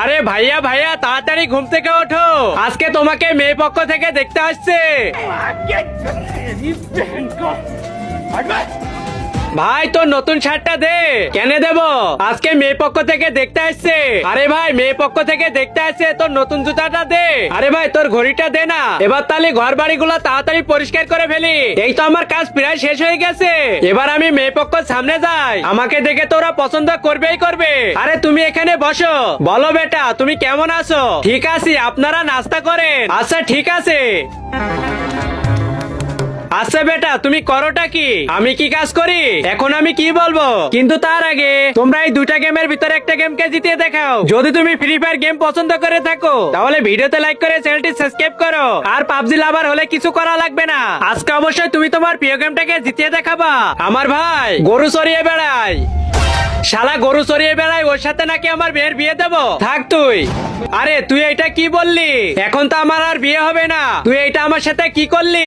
আরে ভাইয়া ভাইয়া তাড়াতাড়ি ঘুম থেকে ওঠো, আজকে তোমাকে মেয়ে পক্ষ থেকে দেখতে আসছে। ভাই তোর নতুন শার্টটা দে। কেন দেব? আজকে মেয়ে পক্ষ থেকে দেখতে আসছে। আরে ভাই মেয়ে পক্ষ থেকে দেখতে আসছে, তোর নতুন জুতাটা দে। আরে ভাই তোর ঘড়িটা দে না। এবার তাহলে ঘর বাড়িগুলো তাড়াতাড়ি পরিষ্কার করে ফেলি, এই তো আমার কাজ প্রায় শেষ হয়ে গেছে। এবার আমি মেয়ে পক্ষ সামনে যাই, আমাকে দেখে তোরা পছন্দ করবেই করবে। আরে তুমি এখানে বসো। বলো বেটা তুমি কেমন আছো? ঠিক আছি, আপনারা নাস্তা করেন। আচ্ছা ঠিক আছে। আচ্ছা বেটা তুমি করোটা কি? আমি কি কাজ করি এখন আমি কি বলবো, কিন্তু তার আগে তোমরা এই দুইটা গেমের ভিতরে একটা গেমকে জিতিয়ে দেখাও। যদি তুমি ফ্রি ফায়ার গেম পছন্দ করে থাকো তাহলে ভিডিওতে লাইক করে চ্যানেলটি সাবস্ক্রাইব করো। আর পাবজি লাভার হলে কিছু করা লাগবে না, আজকে অবশ্যই তুমি তোমার প্রিয় গেমটাকে জিতিয়ে দেখাবা। আমার ভাই গরু চড়িয়ে বেড়ায়, শালা গরু চড়িয়ে বেড়ায়, ওর সাথে নাকি আমার মেয়ের বিয়ে দেবো? থাক তুই। আরে তুই এটা কি বললি? এখন তো আমার আর বিয়ে হবে না, তুই এটা আমার সাথে কি করলি?